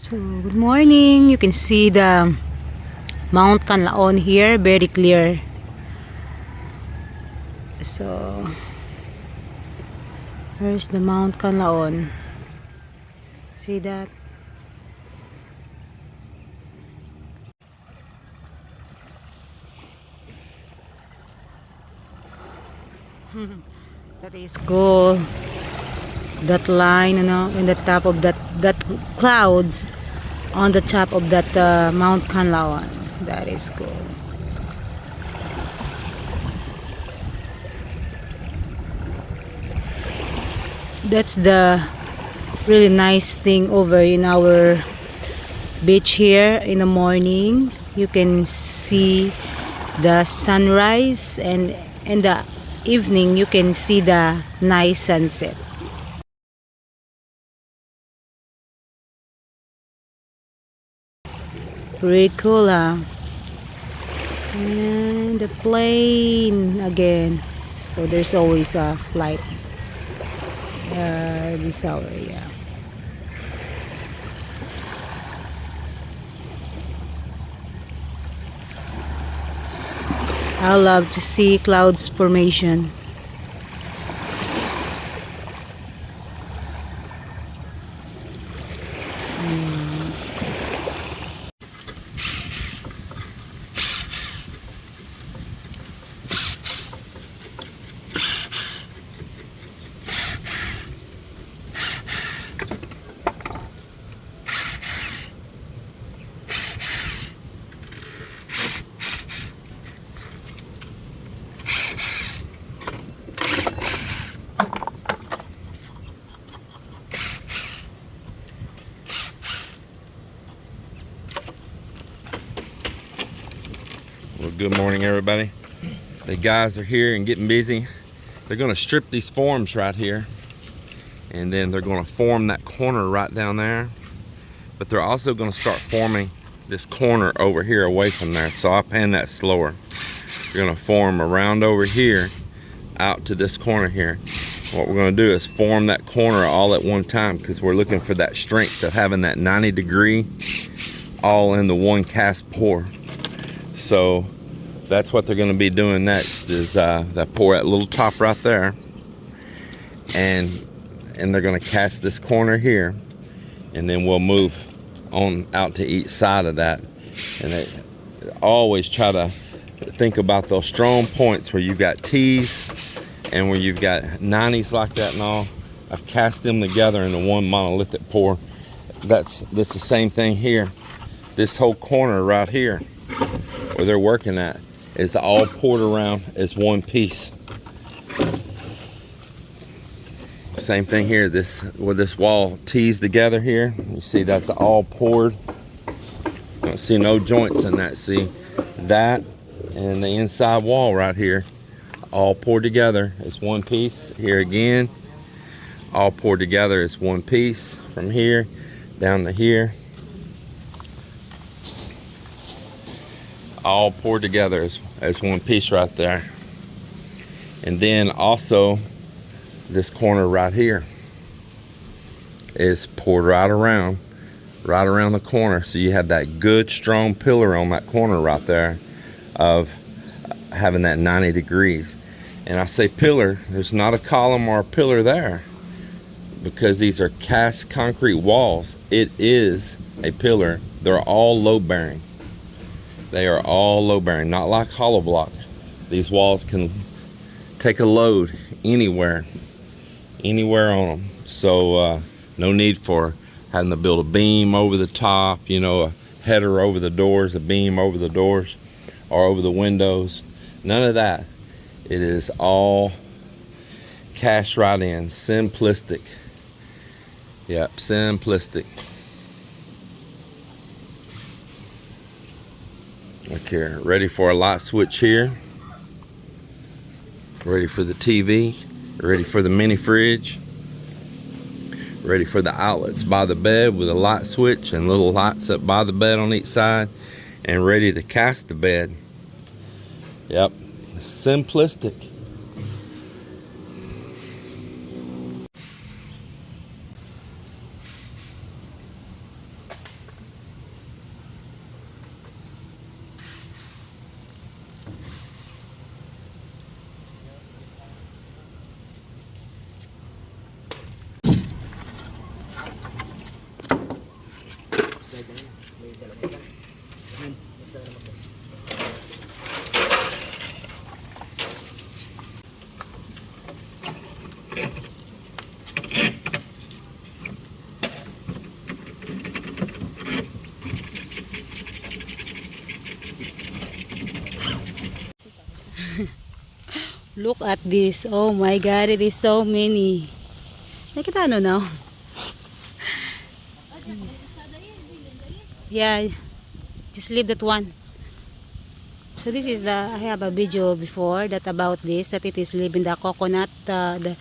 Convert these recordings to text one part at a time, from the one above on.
So, good morning. You can see the Mount Canlaon here, very clear. So, here's the Mount Canlaon. See that? That is cool. That line, in the top of that clouds on the top of that Mount Canlaon. That is cool. That's the really nice thing over in our beach here in the morning. You can see the sunrise, and in the evening you can see the nice sunset. Pretty cool, huh? And the plane again. So there's always a flight this hour, yeah. I love to see clouds formation. Well, good morning, everybody. The guys are here and getting busy. They're going to strip these forms right here, and then they're going to form that corner right down there. But they're also going to start forming this corner over here away from there. So I'll pan that slower. They're going to form around over here out to this corner here. What we're going to do is form that corner all at one time, because we're looking for that strength of having that 90 degree all in the one cast pour. So that's what they're going to be doing next, is that pour that little top right there, and they're going to cast this corner here, and then we'll move on out to each side of that. And they always try to think about those strong points where you've got T's and where you've got 90s like that and all. I've cast them together into one monolithic pour. That's the same thing here. This whole corner right here where they're working at is all poured around as one piece. Same thing here, this where this wall tees together here. You see that's all poured. You don't see no joints in that. See that and the inside wall right here, all poured together as one piece. Here again, all poured together as one piece from here down to here. All poured together as one piece right there. And then also this corner right here is poured right around the corner. So you have that good strong pillar on that corner right there of having that 90 degrees. And I say pillar, there's not a column or a pillar there, because these are cast concrete walls. It is a pillar. They're all load bearing. They are all load bearing, not like hollow block. These walls can take a load anywhere on them. So no need for having to build a beam over the top, a header over the doors, a beam over the doors or over the windows. None of that. It is all cast right in. Simplistic. Yep, simplistic. Look here, ready for a light switch here. Ready for the TV. Ready for the mini fridge. Ready for the outlets by the bed with a light switch and little lights up by the bed on each side. And ready to cast the bed. Yep, simplistic. Look at this. Oh my God, it is so many. Nakita ano now? Yeah, just leave that one. So this is the, I have a video before that about this, that it is leaving the coconut, the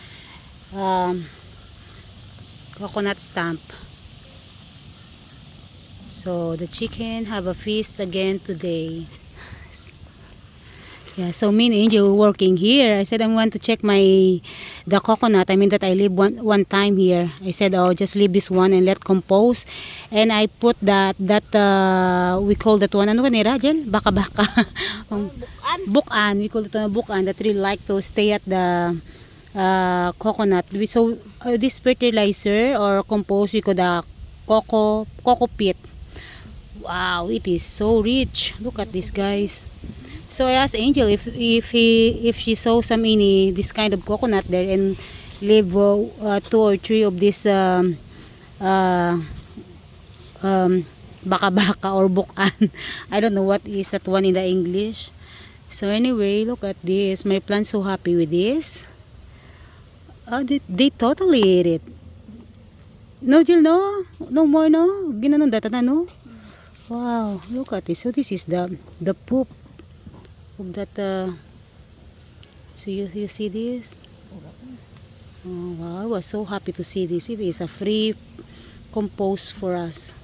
coconut stamp. So the chicken have a feast again today. Yeah, so me and Angel were working here. I said I want to check the coconut. I mean that I leave one time here. I said, oh, just leave this one and let compose. And I put that we call that one, ano kanira dyan? Baka-baka. Bukan. We call it a bukan that really like to stay at the coconut. So this fertilizer or compost, we call the coco pit. Wow, it is so rich. Look at this, guys. So I asked Angel if she saw some this kind of coconut there and leave 2 or 3 of this baka-baka or bukan. I don't know what is that one in the English. So anyway, look at this. My plant's so happy with this. They totally ate it. No, Jill, no? No more, no? Ginanon data na, no? Wow, look at this. So this is the poop of that. So you see this? Oh, wow, I was so happy to see this. It is a free compost for us.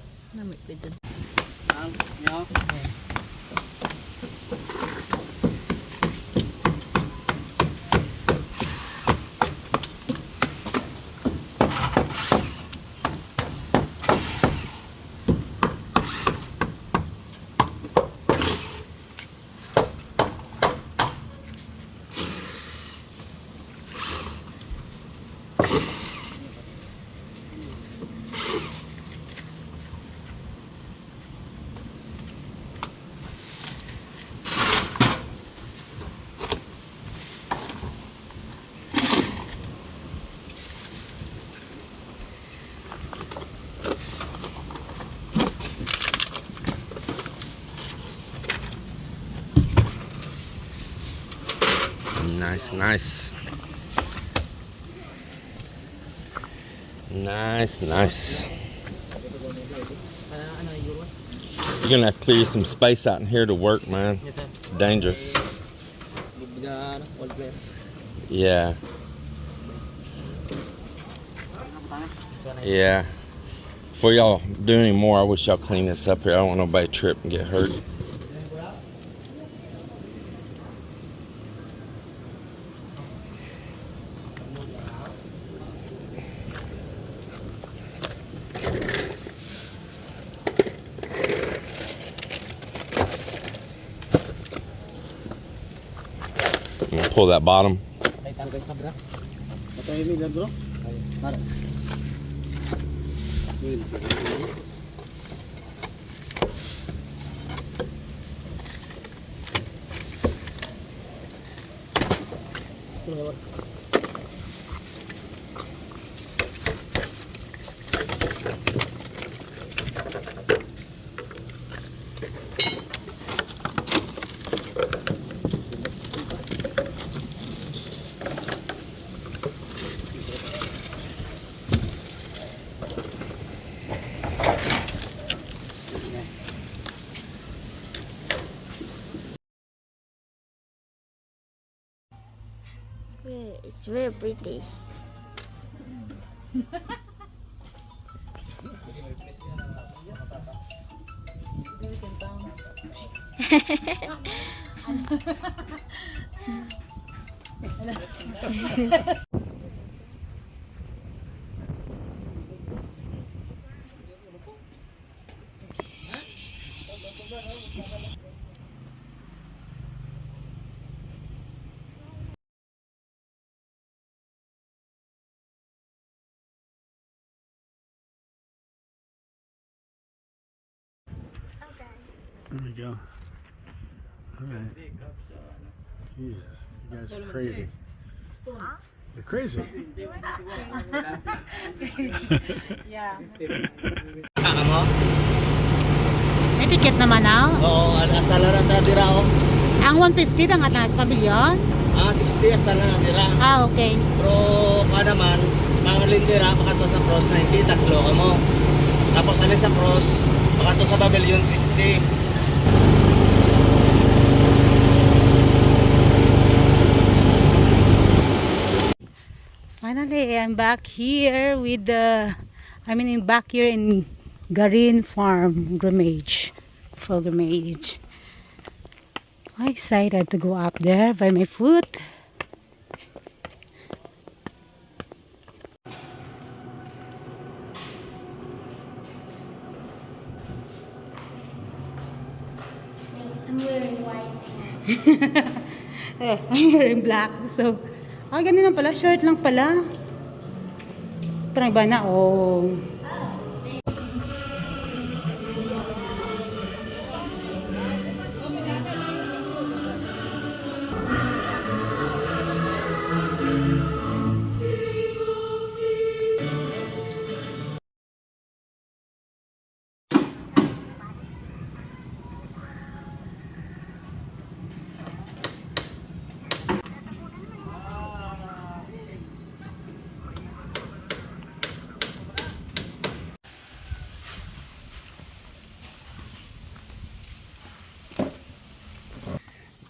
Nice, nice. Nice, nice. You're gonna have to clear some space out in here to work, man. Yes, sir. It's dangerous. Yeah. Yeah. Before y'all do any more, I wish y'all clean this up here. I don't want nobody to trip and get hurt. I'm gonna pull that bottom. It's very pretty. There we go. All right. Jesus, you guys are crazy. You're crazy. Yeah. May ticket naman now. Oo, hasta lang tayo dira ako. Ang 150 ang Atlas Pavilion. 60 hasta na natira. Ah, okay. Pero pa naman, mga lindera, makato sa cross 90, tatlo ka mo. Tapos alin sa cross, makato sa pavilion 60. Finally, I'm back here with back here in Garin Farm Pilgrimage. I'm excited to go up there by my foot. I'm wearing white. I'm wearing black. So, ganun lang pala. Short lang pala. Parang iba na, oh.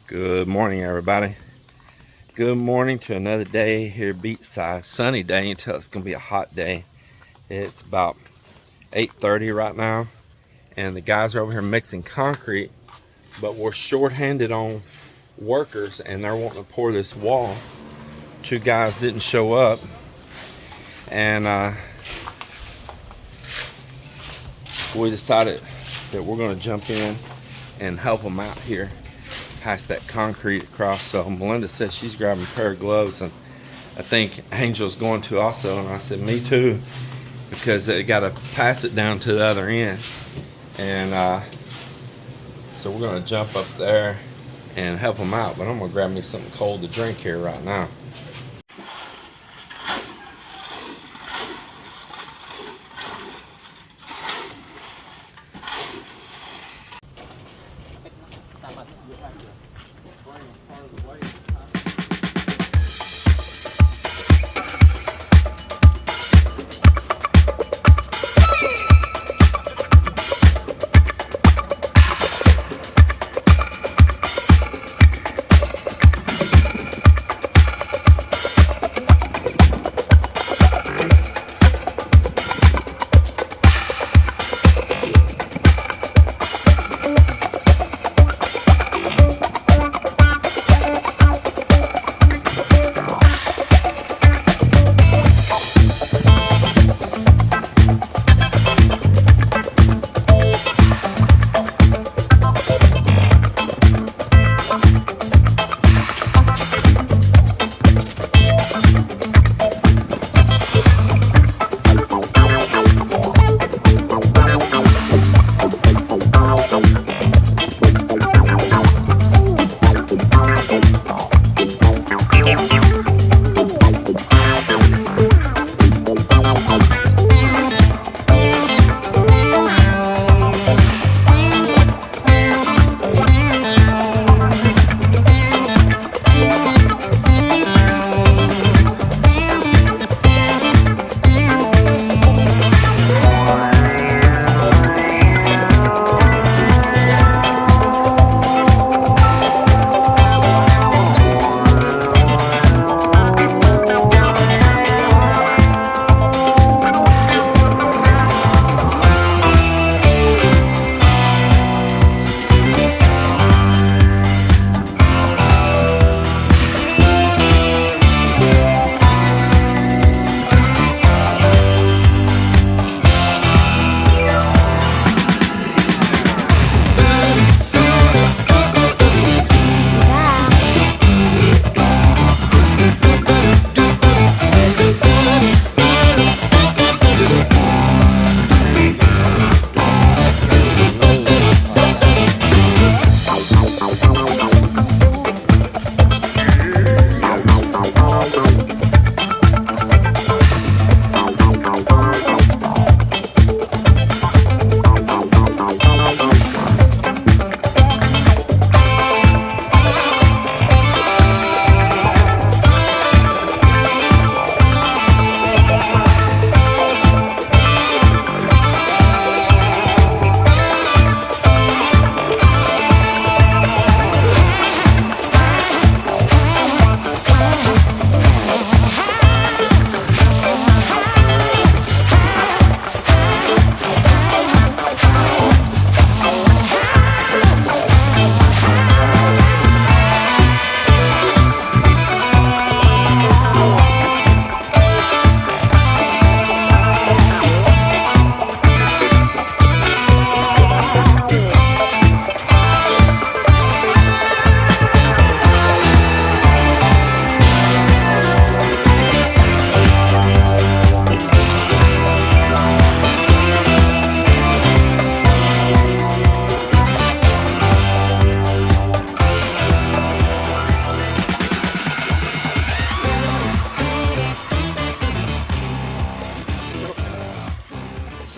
Good morning, everybody. Good morning to another day here beachside. Sunny day until it's gonna be a hot day. It's about 8:30 right now, and the guys are over here mixing concrete, but we're short-handed on workers, and they're wanting to pour this wall. Two guys didn't show up, and we decided that we're gonna jump in and help them out here. Pass that concrete across. So Melinda says she's grabbing a pair of gloves, and I think Angel's going to also, and I said me too, because they got to pass it down to the other end. And so we're going to jump up there and help them out, but I'm going to grab me something cold to drink here right now.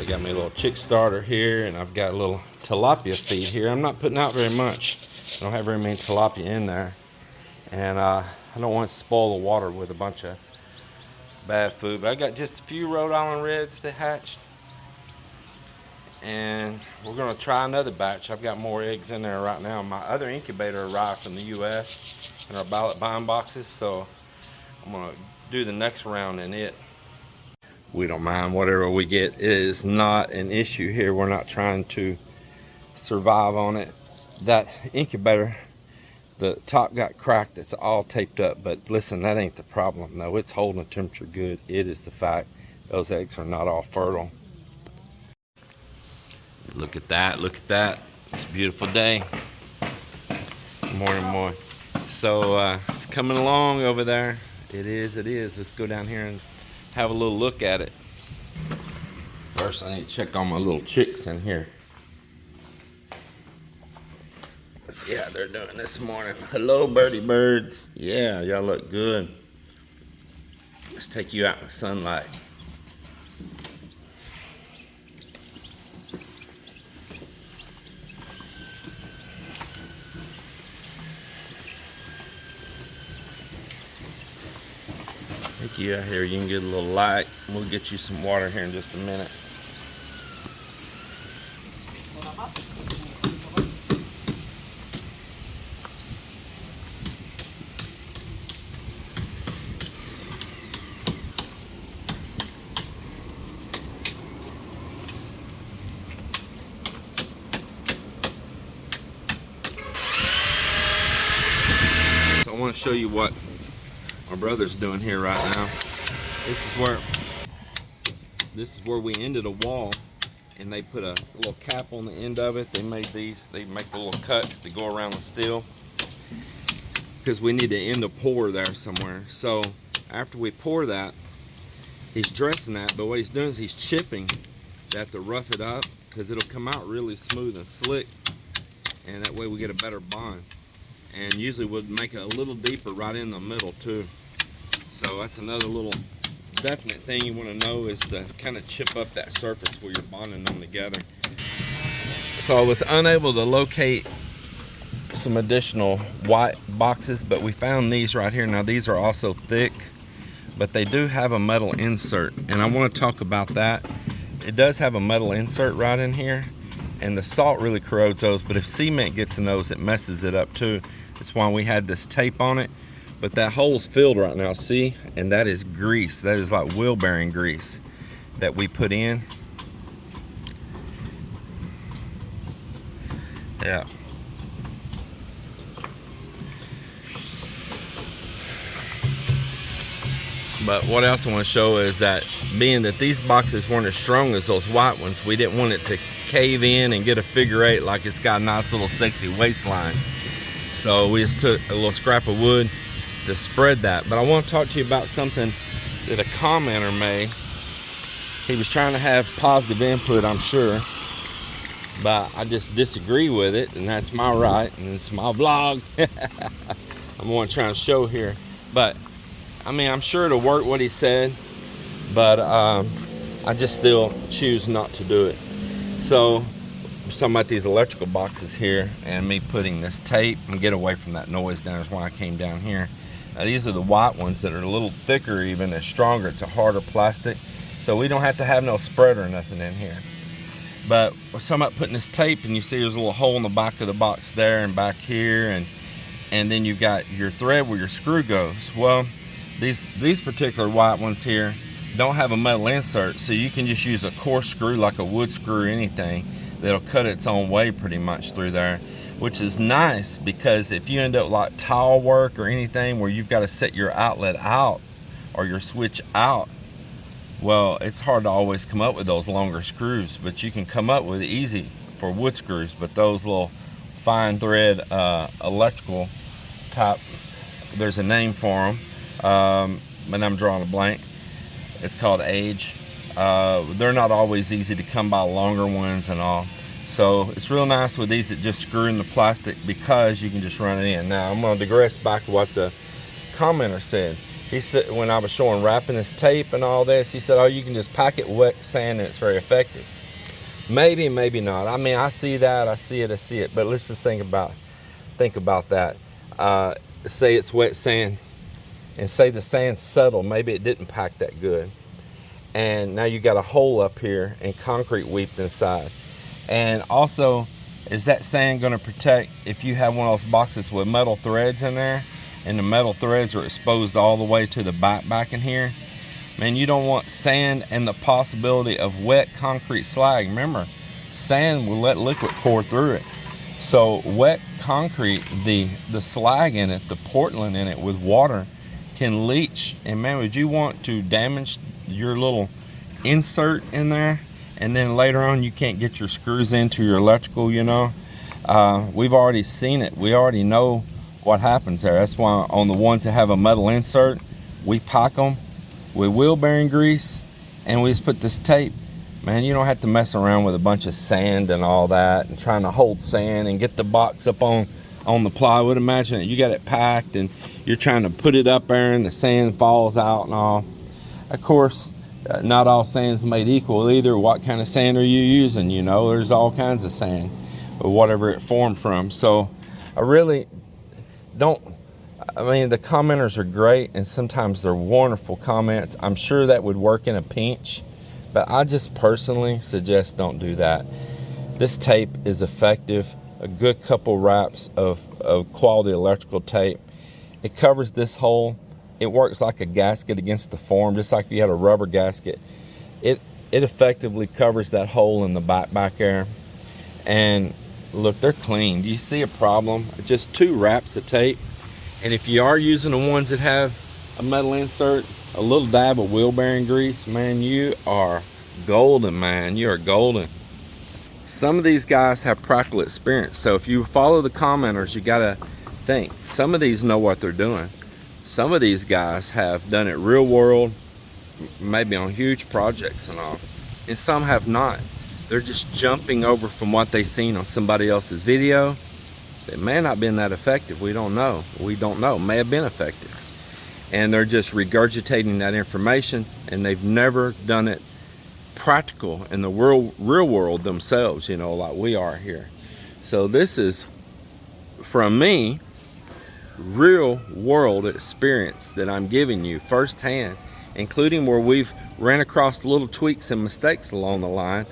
got me a little chick starter here, and I've got a little tilapia feed here. I'm not putting out very much. I don't have very many tilapia in there, and I don't want to spoil the water with a bunch of bad food. But I got just a few Rhode Island Reds that hatched, and we're gonna try another batch. I've got more eggs in there right now. My other incubator arrived from the U.S. in our ballot buying boxes, so I'm gonna do the next round in it. We don't mind whatever we get. It is not an issue here. We're not trying to survive on it. That incubator, the top got cracked. It's all taped up, but listen, that ain't the problem. No, it's holding the temperature good. It is the fact those eggs are not all fertile. Look at that, look at that. It's a beautiful day. Good morning, boy. So it's coming along over there. It is, it is. Let's go down here and have a little look at it. First, I need to check on my little chicks in here. Let's see how they're doing this morning. Hello, birdie birds. Yeah, y'all look good. Let's take you out in the sunlight. Take you out here, you can get a little light. We'll get you some water here in just a minute. So I want to show you what my brother's doing here right now. This is where we ended a wall, and they put a little cap on the end of it. They made these, they make the little cuts to go around the steel, because we need to end a pour there somewhere. So after we pour that, he's dressing that, but what he's doing is he's chipping that to rough it up, because it'll come out really smooth and slick, and that way we get a better bond. And usually we'll make it a little deeper right in the middle too. So that's another little definite thing you want to know, is to kind of chip up that surface where you're bonding them together. So I was unable to locate some additional white boxes, but we found these right here. Now these are also thick, but they do have a metal insert, and I want to talk about that. It does have a metal insert right in here, and the salt really corrodes those, but if cement gets in those, it messes it up too. That's why we had this tape on it. But that hole's filled right now, see? And that is grease. That is like wheel bearing grease that we put in. Yeah. But what else I want to show is that, being that these boxes weren't as strong as those white ones, we didn't want it to cave in and get a figure eight like it's got a nice little sexy waistline. So we just took a little scrap of wood to spread that. But I want to talk to you about something that a commenter made. He was trying to have positive input, I'm sure, but I just disagree with it, and that's my right, and it's my vlog. I'm going to try and show here, but I mean, I'm sure it'll work what he said, but I just still choose not to do it. So I was talking about these electrical boxes here, and me putting this tape, and get away from that noise down, is why I came down here. Now, these are the white ones that are a little thicker, even it's stronger. It's a harder plastic, so we don't have to have no spread or nothing in here. But we're talking about putting this tape, and you see there's a little hole in the back of the box there and back here, and then you've got your thread where your screw goes. Well, these particular white ones here don't have a metal insert, so you can just use a coarse screw, like a wood screw or anything, that'll cut its own way pretty much through there, which is nice, because if you end up like tile work or anything where you've got to set your outlet out or your switch out, well, it's hard to always come up with those longer screws, but you can come up with it easy for wood screws. But those little fine thread electrical type, there's a name for them, and I'm drawing a blank. It's called age. They're not always easy to come by, longer ones and all. So it's real nice with these that just screw in the plastic, because you can just run it in. Now I'm going to digress back to what the commenter said. He said, when I was showing wrapping this tape and all this, he said, oh, you can just pack it wet sand and it's very effective. Maybe, maybe not. I mean, I see that, I see it. But let's just think about that. Say it's wet sand, and say the sand's settled. Maybe it didn't pack that good, and now you got a hole up here and concrete weeped inside. And also, is that sand going to protect if you have one of those boxes with metal threads in there, and the metal threads are exposed all the way to the back in here? Man, you don't want sand and the possibility of wet concrete slag. Remember, sand will let liquid pour through it. So wet concrete, the slag in it, the Portland in it with water can leach. And man, would you want to damage your little insert in there? And then later on you can't get your screws into your electrical, you know? We've already seen it. We already know what happens there. That's why on the ones that have a metal insert, we pack them with wheel bearing grease, and we just put this tape. Man, you don't have to mess around with a bunch of sand and all that and trying to hold sand and get the box up on the plywood. Imagine it, you got it packed and you're trying to put it up there and the sand falls out and all. Of course, not all sand's made equal either. What kind of sand are you using? You know, there's all kinds of sand, or whatever it formed from. So I really don't, I mean, the commenters are great, and sometimes they're wonderful comments. I'm sure that would work in a pinch, but I just personally suggest don't do that. This tape is effective. A good couple wraps of quality electrical tape. It covers this hole. It works like a gasket against the form, just like if you had a rubber gasket. It effectively covers that hole in the back there. And look, they're clean. Do you see a problem? Just 2 wraps of tape. And if you are using the ones that have a metal insert, a little dab of wheel bearing grease, man, you are golden, man. You are golden. Some of these guys have practical experience. So if you follow the commenters, you gotta think. Some of these know what they're doing. Some of these guys have done it real world, maybe on huge projects and all. And some have not. They're just jumping over from what they've seen on somebody else's video. It may not have been that effective. We don't know. We don't know. It may have been effective. And they're just regurgitating that information, and they've never done it practical in the real world themselves, you know, like we are here. So this is, from me, real world experience that I'm giving you firsthand, including where we've ran across little tweaks and mistakes along the line.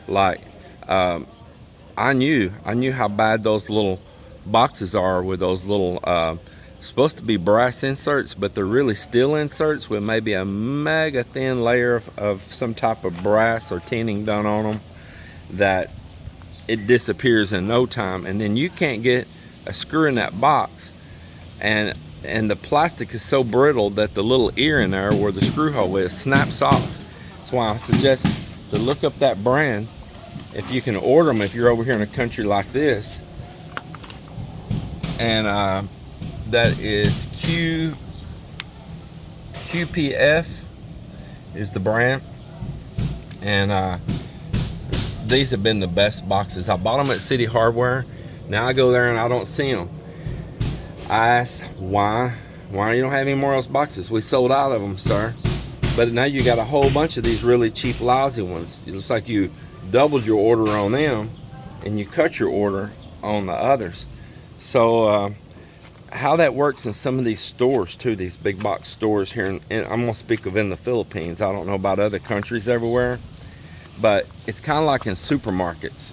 Like, I knew how bad those little boxes are with those little supposed to be brass inserts, but they're really steel inserts with maybe a mega thin layer of some type of brass or tinning done on them, that it disappears in no time. And then you can't get a screw in that box, and the plastic is so brittle that the little ear in there where the screw hole is snaps off. That's why I suggest to look up that brand if you can order them, if you're over here in a country like this. And that is QPF is the brand. And these have been the best boxes. I bought them at City Hardware. Now I go there and I don't see them. I asked, why you don't have any more of those boxes? We sold out of them, sir. But now you got a whole bunch of these really cheap, lousy ones. It looks like you doubled your order on them and you cut your order on the others. So how that works in some of these stores too, these big box stores here, and I'm gonna speak of in the Philippines. I don't know about other countries everywhere, but it's kind of like in supermarkets.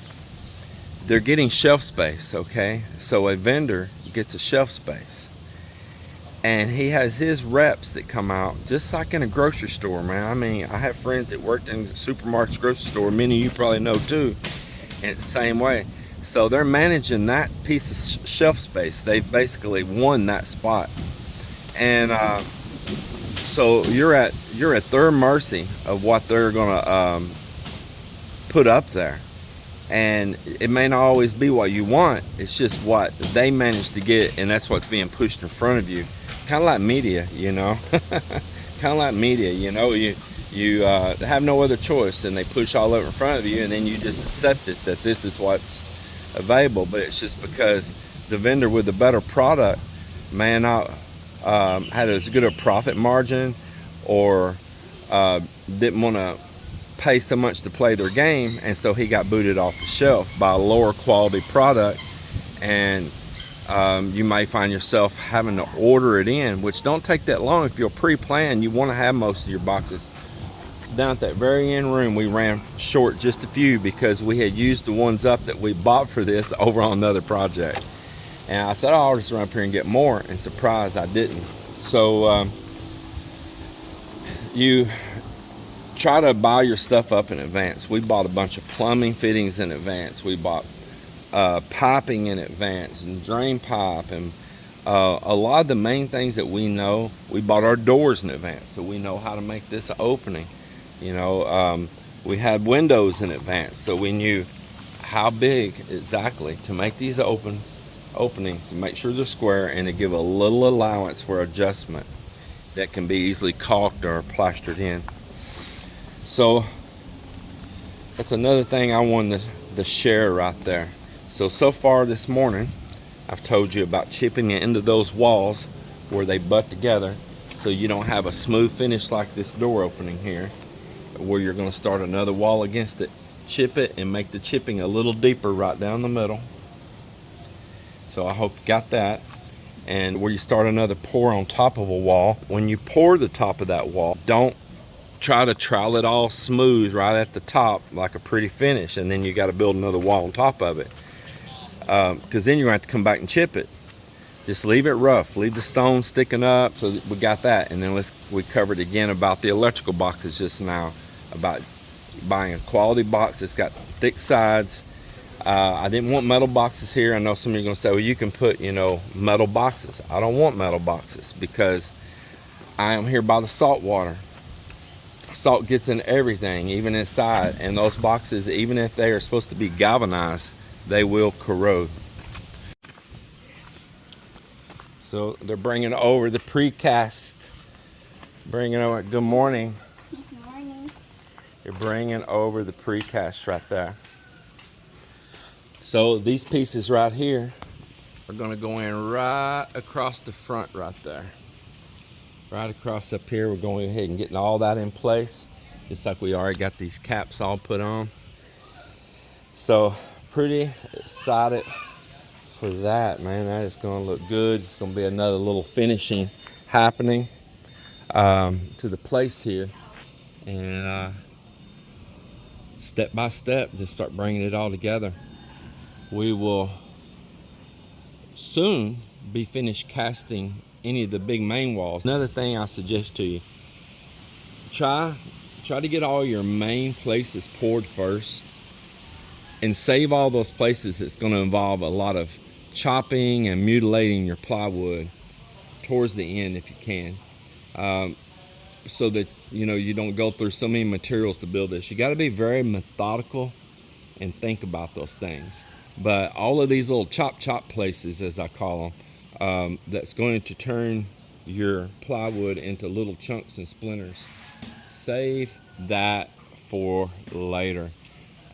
They're getting shelf space, okay? So a vendor gets a shelf space, and he has his reps that come out just like in a grocery store, man. I mean, I have friends that worked in supermarkets, grocery store, many of you probably know too, and it's the same way. So they're managing that piece of shelf space. They've basically won that spot, and so you're at their mercy of what they're gonna put up there. And it may not always be what you want. It's just what they managed to get, and that's what's being pushed in front of you. Kind of like media, you know. Kind of like media, you know. You have no other choice, and they push all over in front of you, and then you just accept it that this is what's available. But it's just because the vendor with the better product may not had as good a profit margin, or didn't want to pay so much to play their game, and so he got booted off the shelf by a lower quality product. And you may find yourself having to order it in, which don't take that long. If you'll pre-plan, you want to have most of your boxes. Down at that very end room, we ran short just a few because we had used the ones up that we bought for this over on another project. And I said, oh, I'll just run up here and get more, and surprised I didn't. So you try to buy your stuff up in advance. We bought a bunch of plumbing fittings in advance. We bought piping in advance, and drain pipe, and a lot of the main things that we know. We bought our doors in advance, so we know how to make this opening. You know, we had windows in advance, so we knew how big exactly to make these openings, to make sure they're square, and to give a little allowance for adjustment that can be easily caulked or plastered in. So that's another thing I wanted to share right there. So far this morning, I've told you about chipping it into those walls where they butt together, so you don't have a smooth finish like this door opening here, where you're going to start another wall against it. Chip it and make the chipping a little deeper right down the middle. So I hope you got that. And where you start another pour on top of a wall, when you pour the top of that wall, don't try to trowel it all smooth right at the top like a pretty finish, and then you got to build another wall on top of it, because then you're going to have to come back and chip it. Just leave it rough, leave the stones sticking up. So we got that. And then we covered again about the electrical boxes just now, about buying a quality box that's got thick sides. I didn't want metal boxes here. I know some of you are going to say, well, you can put, you know, metal boxes. I don't want metal boxes because I am here by the salt water. Salt gets in everything, even inside, and those boxes, even if they are supposed to be galvanized, they will corrode. So they're bringing over the precast. Bringing over, good morning. Good morning. They're bringing over the precast right there. So these pieces right here are going to go in right across the front right there. Right across up here, we're going ahead and getting all that in place, just like we already got these caps all put on. So pretty excited for that, man. That is going to look good. It's going to be another little finishing happening to the place here, and step by step, just start bringing it all together. We will soon be finished casting any of the big main walls. Another thing I suggest to you, try to get all your main places poured first, and save all those places that's going to involve a lot of chopping and mutilating your plywood towards the end if you can, so that you don't go through so many materials to build this. You got to be very methodical and think about those things. But all of these little chop places, as I call them, that's going to turn your plywood into little chunks and splinters, save that for later,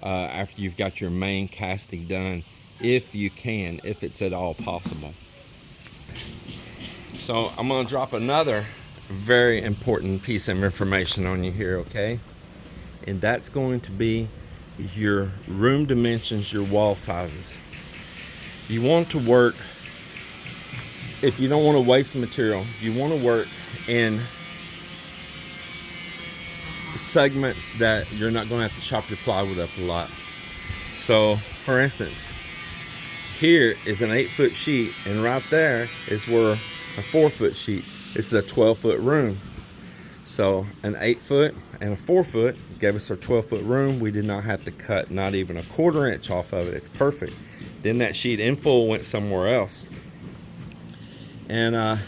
after you've got your main casting done, if you can, if it's at all possible. So I'm going to drop another very important piece of information on you here, okay? And that's going to be your room dimensions, your wall sizes. You want to work, if you don't want to waste material, you want to work in segments that you're not going to have to chop your plywood up a lot. So for instance, here is an 8-foot sheet, and right there is where a 4-foot sheet. This is a 12-foot room. So an 8-foot and a 4-foot gave us our 12-foot room. We did not have to cut not even a 1/4 inch off of it. It's perfect. Then that sheet in full went somewhere else. And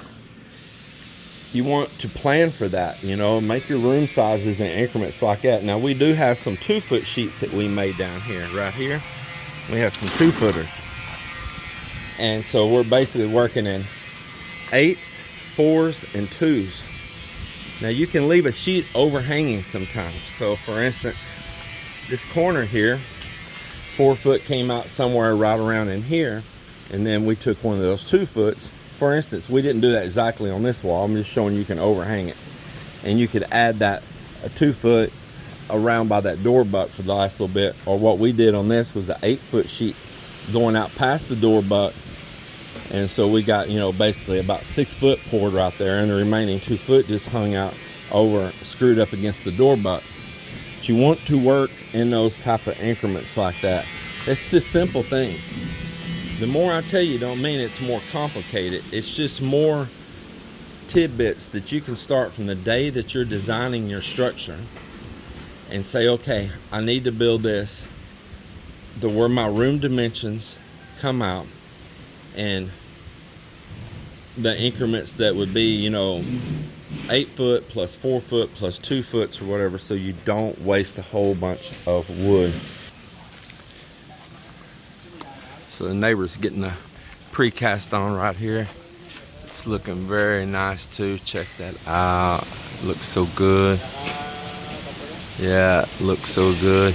you want to plan for that, make your room sizes in increments like that. Now we do have some 2-foot sheets that we made down here. Right here, we have some 2-footers. And so we're basically working in 8s, 4s, and 2s. Now you can leave a sheet overhanging sometimes. So for instance, this corner here, 4-foot came out somewhere right around in here, and then we took one of those 2-foots. For instance, we didn't do that exactly on this wall. I'm just showing you can overhang it, and you could add that a 2-foot around by that door butt for the last little bit. Or what we did on this was an 8-foot sheet going out past the door butt. And so we got, you know, basically about 6 foot poured right there, and the remaining 2 foot just hung out over, screwed up against the door butt. But you want to work in those type of increments like that. It's just simple things. The more I tell you, don't mean it's more complicated. It's just more tidbits that you can start from the day that you're designing your structure and say, okay, I need to build this to where my room dimensions come out, and the increments that would be, you know, 8 foot plus 4 foot plus 2 foot or whatever, so you don't waste a whole bunch of wood. So the neighbor's getting the precast on right here. It's looking very nice too. Check that out. Looks so good. Yeah, looks so good.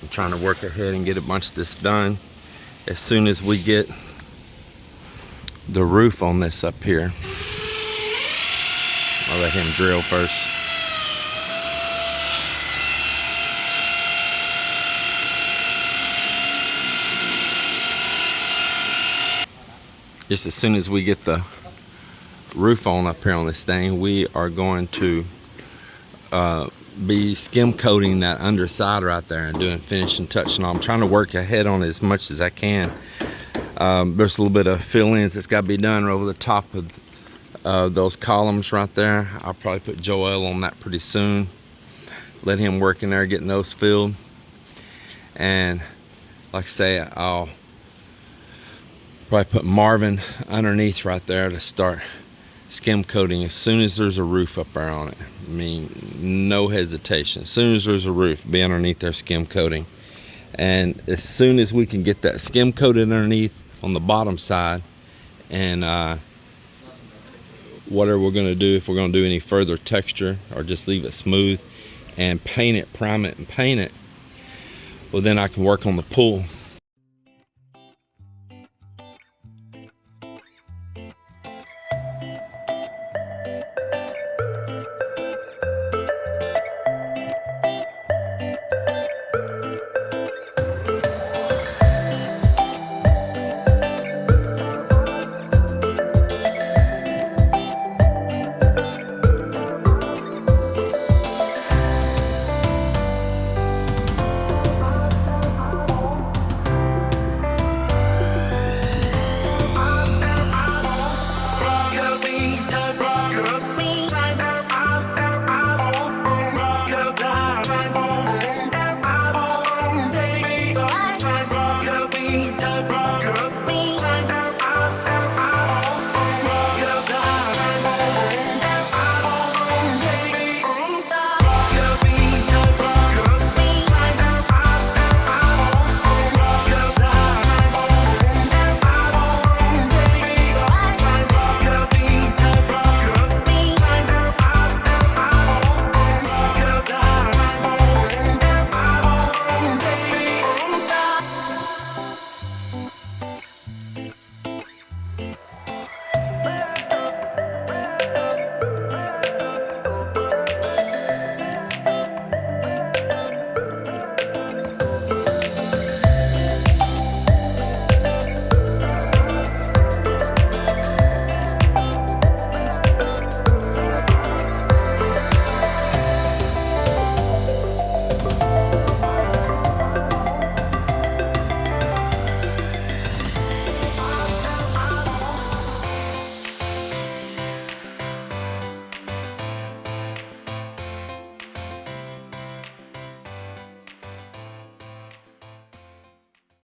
I'm trying to work ahead and get a bunch of this done as soon as we get the roof on this up here. I'll let him drill first. Just as soon as we get the roof on up here on this thing, we are going to be skim coating that underside right there and doing finishing touching on. I'm trying to work ahead on it as much as I can. There's a little bit of fill-ins that's got to be done over the top of those columns right there. I'll probably put Joel on that pretty soon. Let him work in there getting those filled. And like I say, I'll probably put Marvin underneath right there to start skim coating as soon as there's a roof up there on it. I mean, no hesitation. As soon as there's a roof, be underneath there skim coating. And as soon as we can get that skim coated underneath on the bottom side, and whatever we're going to do, if we're going to do any further texture or just leave it smooth and paint it, prime it and paint it, well, then I can work on the pool